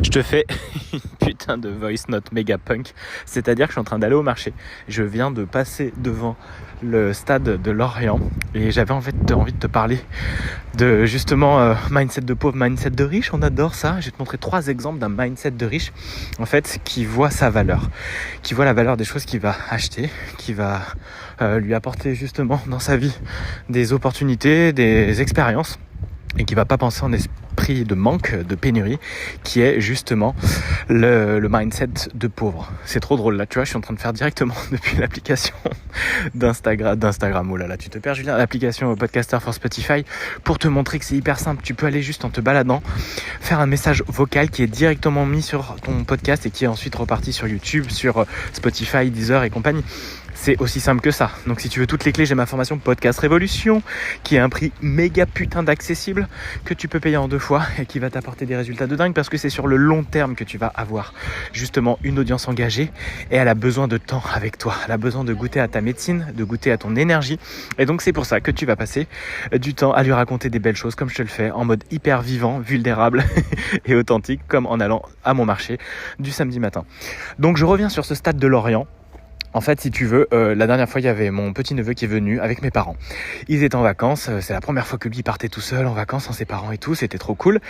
Je te fais une putain de voice note méga punk. C'est-à-dire que je suis en train d'aller au marché. Je viens de passer devant le stade de Lorient et j'avais envie de te parler de justement mindset de pauvre, mindset de riche. On adore ça. Je vais te montrer 3 exemples d'un mindset de riche en fait qui voit sa valeur, qui voit la valeur des choses qu'il va acheter, qui va lui apporter justement dans sa vie des opportunités, des expériences et qui va pas penser en esprit de manque, de pénurie, qui est justement le mindset de pauvre. C'est trop drôle là, tu vois, je suis en train de faire directement depuis l'application d'Instagram, oh là là, tu te perds Julien, l'application Podcaster for Spotify, pour te montrer que c'est hyper simple. Tu peux aller juste en te baladant, faire un message vocal qui est directement mis sur ton podcast et qui est ensuite reparti sur YouTube, sur Spotify, Deezer et compagnie. C'est aussi simple que ça. Donc si tu veux toutes les clés, j'ai ma formation Podcast Révolution qui est un prix méga putain d'accessible que tu peux payer en 2 fois et qui va t'apporter des résultats de dingue parce que c'est sur le long terme que tu vas avoir justement une audience engagée et elle a besoin de temps avec toi. Elle a besoin de goûter à ta médecine, de goûter à ton énergie et donc c'est pour ça que tu vas passer du temps à lui raconter des belles choses comme je te le fais en mode hyper vivant, vulnérable et authentique comme en allant à mon marché du samedi matin. Donc je reviens sur ce stade de Lorient. En fait, si tu veux, la dernière fois, il y avait mon petit-neveu qui est venu avec mes parents. Ils étaient en vacances, c'est la première fois que lui partait tout seul en vacances sans ses parents et tout, c'était trop cool.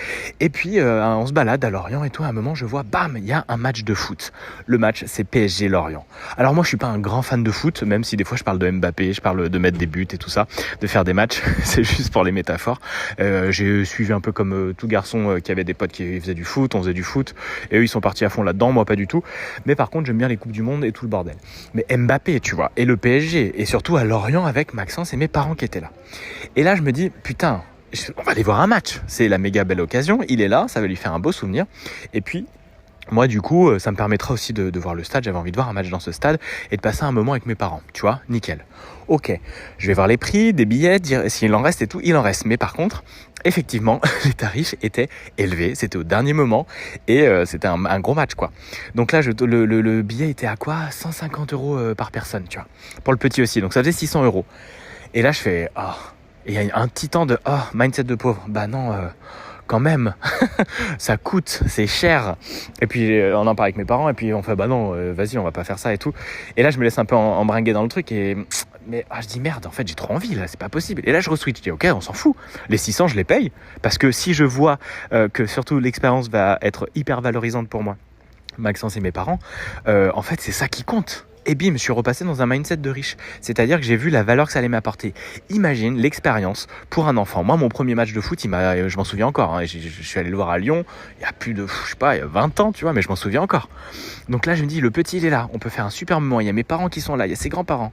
Et puis, on se balade à Lorient et tout, à un moment, je vois, bam, il y a un match de foot. Le match, c'est PSG-Lorient. Alors moi, je suis pas un grand fan de foot, même si des fois, je parle de Mbappé, je parle de mettre des buts et tout ça, de faire des matchs, c'est juste pour les métaphores. J'ai suivi un peu comme tout garçon qui avait des potes qui faisaient du foot, on faisait du foot, et eux, ils sont partis à fond là-dedans, moi pas du tout. Mais par contre, j'aime bien les Coupes du Monde et tout le bordel. Mais Mbappé, tu vois, et le PSG, et surtout à Lorient avec Maxence et mes parents qui étaient là. Et là, je me dis, putain, on va aller voir un match. C'est la méga belle occasion, il est là, ça va lui faire un beau souvenir. Et puis, moi, du coup, ça me permettra aussi de voir le stade. J'avais envie de voir un match dans ce stade et de passer un moment avec mes parents, tu vois, nickel. Ok, je vais voir les prix des billets, dire s'il en reste et tout, il en reste. Mais par contre, effectivement, les tarifs étaient élevés, c'était au dernier moment et c'était un gros match, quoi. Donc là, le billet était à quoi 150 € par personne, tu vois, pour le petit aussi. Donc ça faisait 600 €. Et là, je fais, et il y a un petit temps de, mindset de pauvre. Bah non, quand même, ça coûte, c'est cher. Et puis on en parle avec mes parents et puis on fait bah non, vas-y, on va pas faire ça et tout. Et là je me laisse un peu embringuer dans le truc mais je dis merde, en fait j'ai trop envie là, c'est pas possible. Et là je re-switch, je dis ok, on s'en fout. Les 600 je les paye parce que si je vois que surtout l'expérience va être hyper valorisante pour moi, Maxence et mes parents, en fait c'est ça qui compte. Et bim, je suis repassé dans un mindset de riche. C'est-à-dire que j'ai vu la valeur que ça allait m'apporter. Imagine l'expérience pour un enfant. Moi, mon premier match de foot, je m'en souviens encore. Je suis allé le voir à Lyon, il y a plus de, il y a 20 ans, tu vois, mais je m'en souviens encore. Donc là, je me dis, le petit, il est là. On peut faire un super moment. Il y a mes parents qui sont là, il y a ses grands-parents.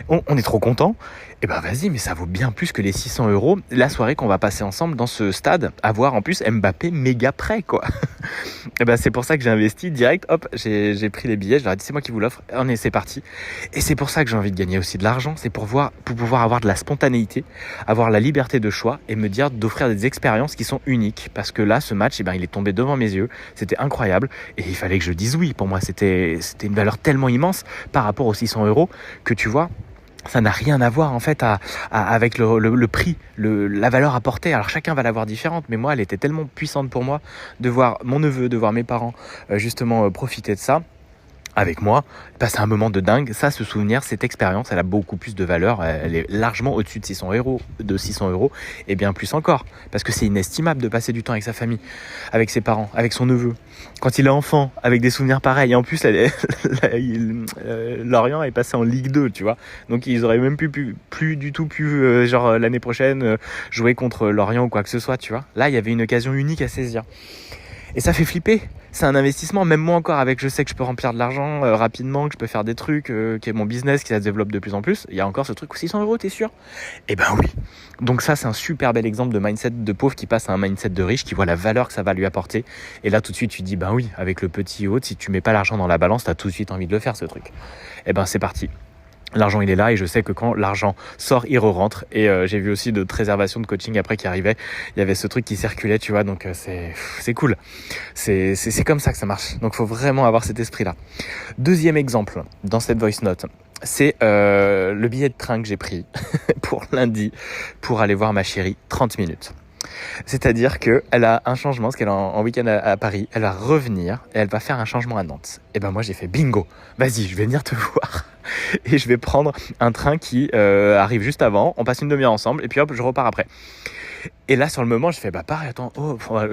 On est trop contents. Et ben vas-y, mais ça vaut bien plus que les 600 € la soirée qu'on va passer ensemble dans ce stade, à voir en plus Mbappé méga prêt, quoi. Et ben c'est pour ça que j'ai investi direct, hop, j'ai pris les billets, je leur ai dit c'est moi qui vous l'offre, c'est parti. Et c'est pour ça que j'ai envie de gagner aussi de l'argent, c'est pour pouvoir avoir de la spontanéité, avoir la liberté de choix et me dire d'offrir des expériences qui sont uniques. Parce que là, ce match, il est tombé devant mes yeux, c'était incroyable et il fallait que je dise oui. Pour moi, c'était une valeur tellement immense par rapport aux 600 € que tu vois, ça n'a rien à voir en fait avec le prix, la valeur apportée. Alors chacun va l'avoir différente, mais moi elle était tellement puissante pour moi de voir mon neveu, de voir mes parents justement profiter de ça avec moi, passer un moment de dingue. Ça, ce souvenir, cette expérience, elle a beaucoup plus de valeur. Elle est largement au-dessus de 600 € et bien plus encore. Parce que c'est inestimable de passer du temps avec sa famille, avec ses parents, avec son neveu. Quand il est enfant, avec des souvenirs pareils. Et en plus, Lorient est passé en Ligue 2, tu vois. Donc ils auraient même plus du tout pu, l'année prochaine, jouer contre Lorient ou quoi que ce soit, tu vois. Là, il y avait une occasion unique à saisir. Et ça fait flipper. C'est un investissement, même moi encore, je sais que je peux remplir de l'argent rapidement, que je peux faire des trucs, qui est mon business, qui ça se développe de plus en plus. Il y a encore ce truc, 600 €, t'es sûr ? Eh ben oui. Donc ça, c'est un super bel exemple de mindset de pauvre qui passe à un mindset de riche, qui voit la valeur que ça va lui apporter. Et là, tout de suite, tu dis, ben oui, avec le petit haut, si tu mets pas l'argent dans la balance, t'as tout de suite envie de le faire, ce truc. Eh ben c'est parti. L'argent il est là et je sais que quand l'argent sort il re-rentre et j'ai vu aussi d'autres réservations de coaching après qui arrivaient, il y avait ce truc qui circulait, tu vois, donc c'est cool, c'est comme ça que ça marche, donc faut vraiment avoir cet esprit là. Deuxième exemple dans cette voice note, c'est le billet de train que j'ai pris pour lundi pour aller voir ma chérie, 30 minutes. C'est-à-dire qu'elle a un changement, parce qu'elle est en week-end à Paris, elle va revenir et elle va faire un changement à Nantes. Et ben moi j'ai fait bingo, vas-y je vais venir te voir. Et je vais prendre un train qui arrive juste avant, on passe une demi-heure ensemble et puis hop je repars après. Et là sur le moment je fais pareil, attends,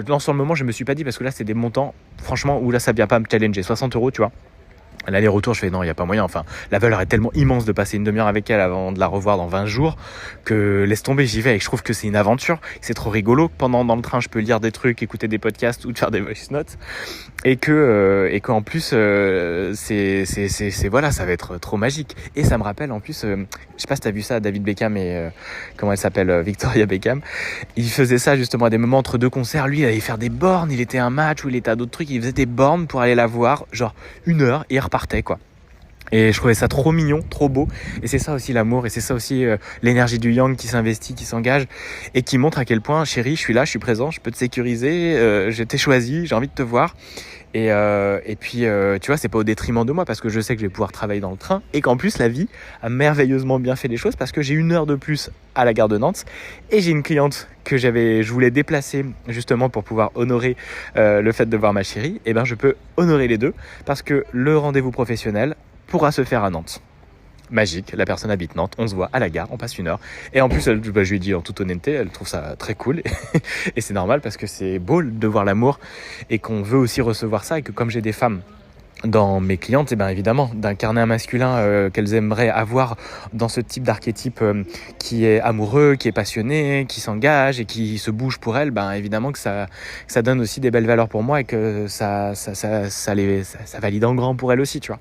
non sur le moment je me suis pas dit parce que là c'est des montants, franchement où là ça vient pas me challenger, 60 € tu vois. L'aller-retour, je fais non, il n'y a pas moyen. Enfin, la valeur est tellement immense de passer une demi-heure avec elle avant de la revoir dans 20 jours que laisse tomber, j'y vais. Et je trouve que c'est une aventure. C'est trop rigolo. Pendant dans le train, je peux lire des trucs, écouter des podcasts ou faire des voice notes. Et qu'en plus, c'est voilà, ça va être trop magique. Et ça me rappelle en plus, je sais pas si t'as vu ça, David Beckham et comment elle s'appelle, Victoria Beckham. Il faisait ça justement à des moments entre deux concerts. Lui, il allait faire des bornes. Il était à un match ou il était à d'autres trucs. Il faisait des bornes pour aller la voir, genre 1 heure et il repartait quoi. Et je trouvais ça trop mignon, trop beau. Et c'est ça aussi l'amour, et c'est ça aussi l'énergie du yang qui s'investit, qui s'engage, et qui montre à quel point, chérie, je suis là, je suis présent, je peux te sécuriser, je t'ai choisi, j'ai envie de te voir. Et puis, tu vois, c'est pas au détriment de moi, parce que je sais que je vais pouvoir travailler dans le train, et qu'en plus, la vie a merveilleusement bien fait les choses, parce que j'ai 1 heure de plus à la gare de Nantes, et j'ai une cliente que je voulais déplacer justement pour pouvoir honorer le fait de voir ma chérie. Et ben, je peux honorer les deux, parce que le rendez-vous professionnel pourra se faire à Nantes. Magique, la personne habite Nantes, on se voit à la gare, on passe 1 heure. Et en plus, je lui ai dit en toute honnêteté, elle trouve ça très cool. Et c'est normal parce que c'est beau de voir l'amour et qu'on veut aussi recevoir ça. Et que comme j'ai des femmes dans mes clientes, et bien évidemment, d'incarner un masculin qu'elles aimeraient avoir dans ce type d'archétype qui est amoureux, qui est passionné, qui s'engage et qui se bouge pour elles, ben évidemment que ça donne aussi des belles valeurs pour moi et que ça valide en grand pour elles aussi, tu vois.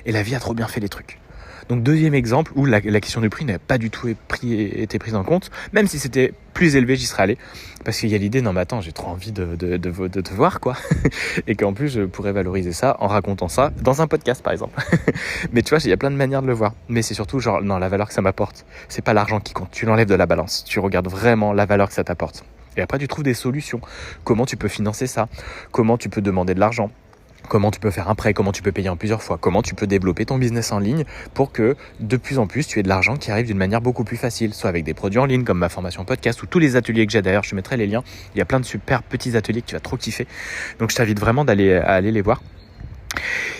Et la vie a trop bien fait les trucs. Donc deuxième exemple où la question du prix n'a pas du tout été prise en compte, même si c'était plus élevé, j'y serais allé, parce qu'il y a l'idée, non mais attends, j'ai trop envie de te voir quoi, et qu'en plus je pourrais valoriser ça en racontant ça dans un podcast par exemple. Mais tu vois, il y a plein de manières de le voir, mais c'est surtout genre, non, la valeur que ça m'apporte, c'est pas l'argent qui compte, tu l'enlèves de la balance, tu regardes vraiment la valeur que ça t'apporte. Et après tu trouves des solutions, comment tu peux financer ça, comment tu peux demander de l'argent, comment tu peux faire un prêt, comment tu peux payer en plusieurs fois, comment tu peux développer ton business en ligne pour que de plus en plus tu aies de l'argent qui arrive d'une manière beaucoup plus facile, soit avec des produits en ligne comme ma formation podcast ou tous les ateliers que j'ai. D'ailleurs, je te mettrai les liens, il y a plein de super petits ateliers que tu vas trop kiffer, donc je t'invite vraiment à aller les voir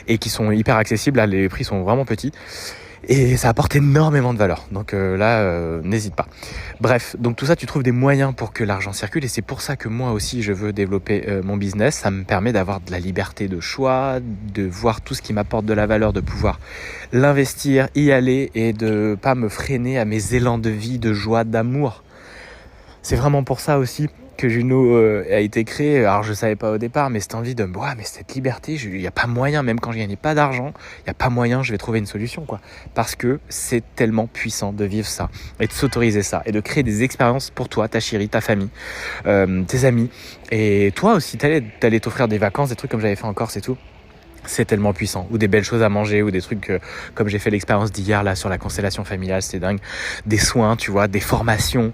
et qui sont hyper accessibles, là les prix sont vraiment petits. Et ça apporte énormément de valeur. Donc n'hésite pas. Bref, donc tout ça, tu trouves des moyens pour que l'argent circule. Et c'est pour ça que moi aussi, je veux développer mon business. Ça me permet d'avoir de la liberté de choix, de voir tout ce qui m'apporte de la valeur, de pouvoir l'investir, y aller et de pas me freiner à mes élans de vie, de joie, d'amour. C'est vraiment pour ça aussi que Juno a été créé. Alors je savais pas au départ, mais cette envie de mais cette liberté, il n'y a pas moyen, même quand je gagnais pas d'argent, il n'y a pas moyen, je vais trouver une solution quoi. Parce que c'est tellement puissant de vivre ça et de s'autoriser ça et de créer des expériences pour toi, ta chérie, ta famille, tes amis et toi aussi. T'allais t'offrir des vacances, des trucs comme j'avais fait en Corse et tout. C'est tellement puissant, ou des belles choses à manger, ou des trucs comme j'ai fait l'expérience d'hier là sur la constellation familiale, c'était dingue, des soins, tu vois, des formations,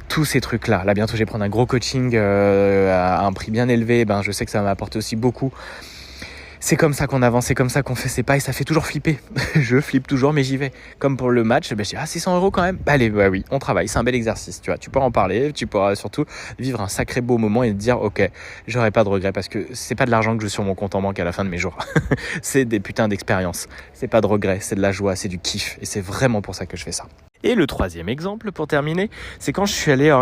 tous ces trucs là. Là bientôt je vais prendre un gros coaching à un prix bien élevé, je sais que ça va m'apporter aussi beaucoup. C'est comme ça qu'on avance, c'est comme ça qu'on fait ses pas et ça fait toujours flipper. Je flippe toujours mais j'y vais. Comme pour le match, je dis 600 € quand même. Allez, oui, on travaille, c'est un bel exercice, tu vois. Tu pourras en parler, tu pourras surtout vivre un sacré beau moment et te dire ok, j'aurai pas de regrets parce que c'est pas de l'argent que je sur mon compte en banque à la fin de mes jours. C'est des putains d'expériences. C'est pas de regrets, c'est de la joie, c'est du kiff et c'est vraiment pour ça que je fais ça. Et le troisième exemple, pour terminer, c'est quand je suis allé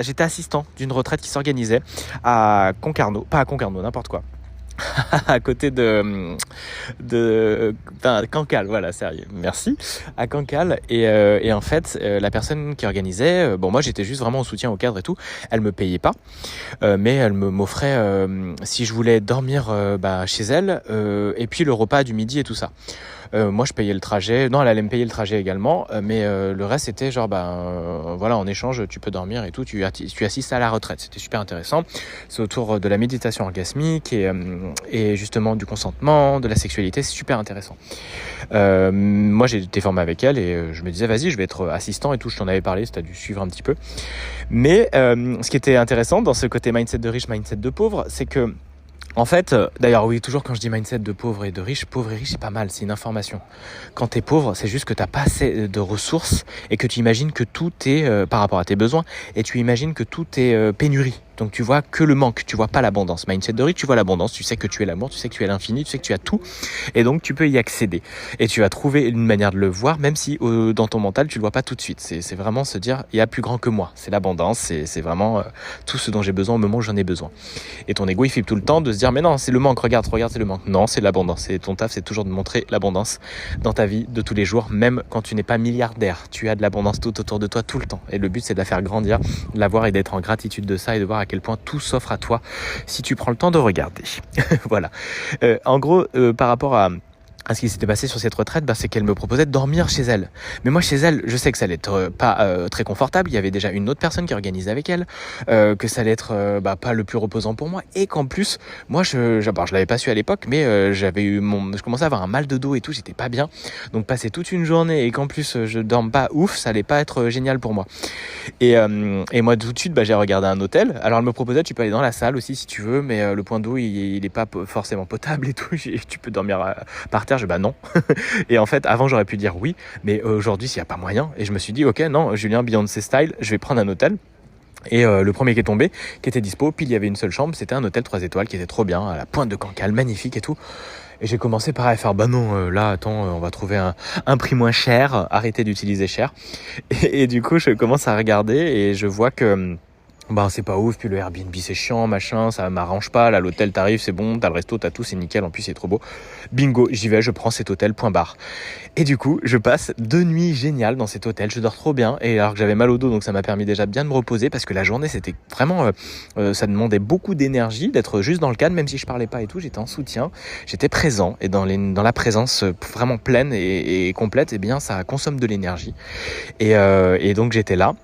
j'étais assistant d'une retraite qui s'organisait à Concarneau, pas à Concarneau, n'importe quoi. À côté de Cancale, voilà, sérieux, merci, à Cancale. Et en fait, la personne qui organisait, moi j'étais juste vraiment en soutien au cadre et tout, elle me payait pas, mais elle m'offrait si je voulais dormir chez elle, et puis le repas du midi et tout ça. Moi je payais le trajet, non elle allait me payer le trajet également, mais le reste c'était genre voilà, en échange tu peux dormir et tout, tu assistes à la retraite. C'était super intéressant, c'est autour de la méditation orgasmique et justement du consentement, de la sexualité, c'est super intéressant. Moi j'ai été formé avec elle et je me disais vas-y je vais être assistant et tout, je t'en avais parlé, tu as dû suivre un petit peu. Mais ce qui était intéressant dans ce côté mindset de riche, mindset de pauvre, c'est que En fait, d'ailleurs oui, toujours quand je dis mindset de pauvre et riche, c'est pas mal, c'est une information. Quand t'es pauvre, c'est juste que t'as pas assez de ressources et que tu imagines que tout est par rapport à tes besoins et tu imagines que tout est pénurie. Donc tu vois que le manque, tu vois pas l'abondance. Mindset de riche, tu vois l'abondance, tu sais que tu es l'amour, tu sais que tu es l'infini, tu sais que tu as tout et donc tu peux y accéder. Et tu vas trouver une manière de le voir même si dans ton mental tu le vois pas tout de suite. C'est vraiment se dire il y a plus grand que moi, c'est l'abondance, c'est vraiment tout ce dont j'ai besoin au moment où j'en ai besoin. Et ton ego il flippe tout le temps de se dire mais non c'est le manque, regarde c'est le manque. Non c'est l'abondance, et ton taf c'est toujours de montrer l'abondance dans ta vie de tous les jours, même quand tu n'es pas milliardaire, tu as de l'abondance tout autour de toi tout le temps et le but c'est de la faire grandir, de la voir et d'être en gratitude de ça et de voir à quel point tout s'offre à toi si tu prends le temps de regarder. Voilà. En gros, par rapport à ce qui s'était passé sur cette retraite, c'est qu'elle me proposait de dormir chez elle. Mais moi, chez elle, je sais que ça allait être pas très confortable. Il y avait déjà une autre personne qui organisait avec elle, que ça allait être pas le plus reposant pour moi, et qu'en plus, moi, je l'avais pas su à l'époque, mais je commençais à avoir un mal de dos et tout, j'étais pas bien. Donc passer toute une journée et qu'en plus je dorme pas ouf, ça allait pas être génial pour moi. Et moi, tout de suite, j'ai regardé un hôtel. Alors elle me proposait, tu peux aller dans la salle aussi si tu veux, mais le point d'eau, il est pas forcément potable et tout. Tu peux dormir par terre. Non. Et en fait, avant, j'aurais pu dire oui, mais aujourd'hui, s'il n'y a pas moyen, et je me suis dit, ok, non, Julien Beyoncé style, je vais prendre un hôtel. Et le premier qui est tombé, qui était dispo, puis il y avait une seule chambre, c'était un hôtel 3 étoiles qui était trop bien, à la pointe de Cancale, magnifique et tout. Et j'ai commencé par à faire, non, là, attends, on va trouver un prix moins cher, arrêtez d'utiliser cher. Et du coup, je commence à regarder et je vois que c'est pas ouf, puis le Airbnb c'est chiant, machin, ça m'arrange pas, là l'hôtel t'arrive, c'est bon, t'as le resto, t'as tout, c'est nickel, en plus c'est trop beau. Bingo, j'y vais, je prends cet hôtel, point barre. Et du coup, je passe 2 nuits géniales dans cet hôtel, je dors trop bien, et alors que j'avais mal au dos, donc ça m'a permis déjà de bien me reposer, parce que la journée c'était vraiment, ça demandait beaucoup d'énergie, d'être juste dans le cadre, même si je parlais pas et tout, j'étais en soutien, j'étais présent, et dans la présence vraiment pleine et complète, ça consomme de l'énergie. Et donc j'étais là.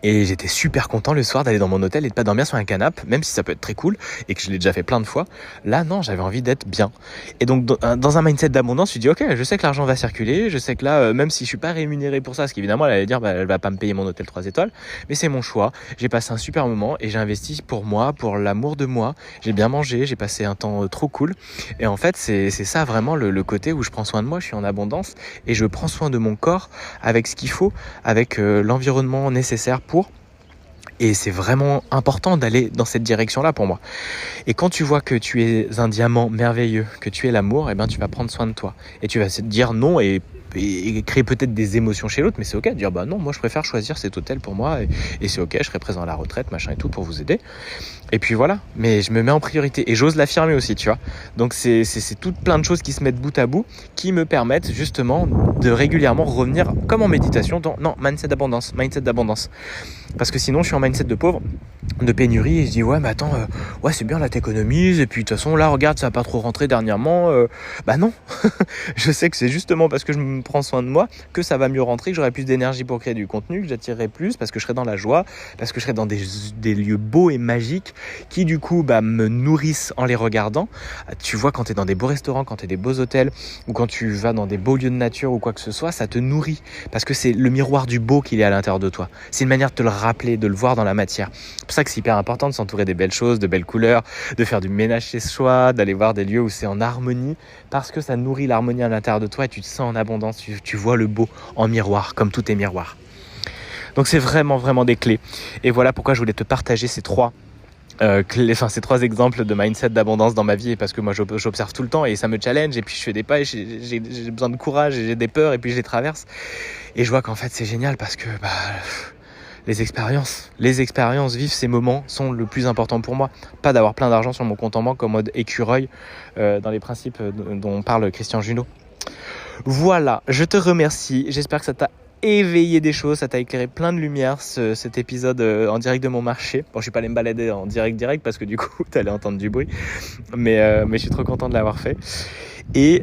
Et j'étais super content le soir d'aller dans mon hôtel et de pas dormir sur un canapé, même si ça peut être très cool et que je l'ai déjà fait plein de fois. Là, non, j'avais envie d'être bien. Et donc, dans un mindset d'abondance, je me dis, ok, je sais que l'argent va circuler, je sais que là, même si je suis pas rémunéré pour ça, parce qu'évidemment, elle allait dire, elle va pas me payer mon hôtel 3 étoiles, mais c'est mon choix. J'ai passé un super moment et j'ai investi pour moi, pour l'amour de moi. J'ai bien mangé, j'ai passé un temps trop cool. Et en fait, c'est ça vraiment le côté où je prends soin de moi, je suis en abondance et je prends soin de mon corps avec ce qu'il faut, avec l'environnement nécessaire pour. Et c'est vraiment important d'aller dans cette direction-là pour moi. Et quand tu vois que tu es un diamant merveilleux, que tu es l'amour, tu vas prendre soin de toi. Et tu vas te dire non et créer peut-être des émotions chez l'autre, mais c'est ok de dire non, moi je préfère choisir cet hôtel pour moi et c'est ok, je serai présent à la retraite, machin et tout pour vous aider. Et puis voilà, mais je me mets en priorité et j'ose l'affirmer aussi, tu vois. Donc c'est toutes plein de choses qui se mettent bout à bout qui me permettent justement de régulièrement revenir comme en méditation dans mindset d'abondance. Parce que sinon je suis en mindset de pauvre, de pénurie et je dis ouais mais attends, c'est bien là t'économises et puis de toute façon là regarde ça a pas trop rentré dernièrement, non. Je sais que c'est justement parce que je me prends soin de moi que ça va mieux rentrer, que j'aurai plus d'énergie pour créer du contenu, que j'attirerai plus parce que je serai dans la joie, parce que je serai dans des lieux beaux et magiques qui du coup me nourrissent en les regardant. Tu vois, quand tu es dans des beaux restaurants, quand tu es des beaux hôtels ou quand tu vas dans des beaux lieux de nature ou quoi que ce soit, ça te nourrit parce que c'est le miroir du beau qu'il est à l'intérieur de toi. C'est une manière de te le rappeler, de le voir dans la matière. C'est pour ça que c'est hyper important de s'entourer des belles choses, de belles couleurs, de faire du ménage chez soi, d'aller voir des lieux où c'est en harmonie parce que ça nourrit l'harmonie à l'intérieur de toi et tu te sens en abondance, tu vois le beau en miroir comme tout est miroir. Donc c'est vraiment vraiment des clés et voilà pourquoi je voulais te partager ces trois exemples de mindset d'abondance dans ma vie, parce que moi j'observe tout le temps et ça me challenge et puis je fais des pas et j'ai besoin de courage et j'ai des peurs et puis je les traverse et je vois qu'en fait c'est génial parce que les expériences vivre ces moments sont le plus important pour moi, pas d'avoir plein d'argent sur mon compte en banque en mode écureuil dans les principes dont parle Christian Junod. Voilà, je te remercie, j'espère que ça t'a éveillé des choses, ça t'a éclairé plein de lumière cet épisode en direct de mon marché. Bon, je suis pas allé me balader en direct parce que du coup t'allais entendre du bruit, mais je suis trop content de l'avoir fait. Et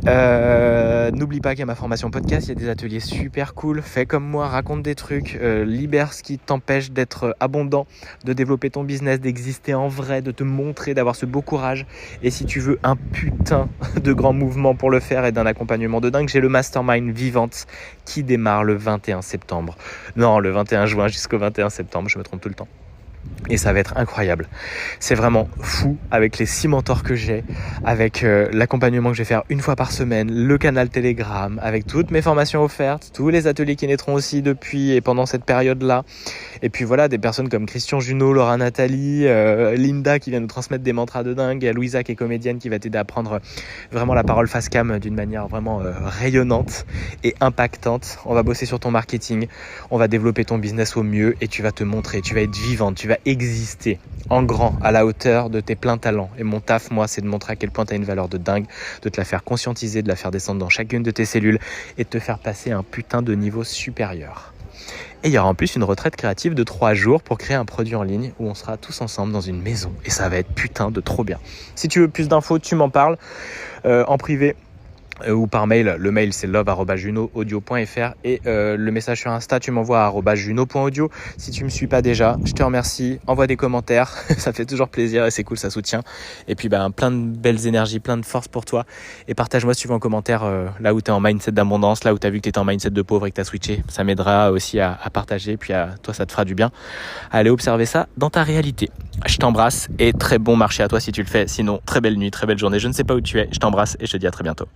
n'oublie pas qu'il y a ma formation podcast, il y a des ateliers super cool, fais comme moi, raconte des trucs, libère ce qui t'empêche d'être abondant, de développer ton business, d'exister en vrai, de te montrer, d'avoir ce beau courage. Et si tu veux un putain de grand mouvement pour le faire et d'un accompagnement de dingue, j'ai le Mastermind Vivante qui démarre le 21 septembre. Non, le 21 juin jusqu'au 21 septembre, je me trompe tout le temps. Et ça va être incroyable. C'est vraiment fou avec les 6 mentors que j'ai, avec l'accompagnement que je vais faire une fois par semaine, le canal Telegram, avec toutes mes formations offertes, tous les ateliers qui naîtront aussi depuis et pendant cette période-là. Et puis voilà, des personnes comme Christian Junot, Laura Nathalie, Linda qui vient nous transmettre des mantras de dingue, Louisa qui est comédienne qui va t'aider à prendre vraiment la parole face cam d'une manière vraiment rayonnante et impactante. On va bosser sur ton marketing, on va développer ton business au mieux et tu vas te montrer, tu vas être vivante, tu vas exister en grand, à la hauteur de tes pleins talents. Et mon taf, moi, c'est de montrer à quel point tu as une valeur de dingue, de te la faire conscientiser, de la faire descendre dans chacune de tes cellules et de te faire passer un putain de niveau supérieur. Et il y aura en plus une retraite créative de 3 jours pour créer un produit en ligne où on sera tous ensemble dans une maison. Et ça va être putain de trop bien. Si tu veux plus d'infos, tu m'en parles en privé. Ou par mail, le mail c'est love@junoaudio.fr et le message sur Insta tu m'envoies à @juno.audio. Si tu me suis pas déjà, je te remercie, envoie des commentaires, ça fait toujours plaisir et c'est cool, ça soutient. Et puis plein de belles énergies, plein de force pour toi et partage-moi si tu veux en commentaire là où tu es en mindset d'abondance, là où tu as vu que tu étais en mindset de pauvre et que tu as switché, ça m'aidera aussi à partager, puis à toi ça te fera du bien à aller observer ça dans ta réalité. Je t'embrasse et très bon marché à toi si tu le fais, sinon très belle nuit, très belle journée, je ne sais pas où tu es, je t'embrasse et je te dis à très bientôt.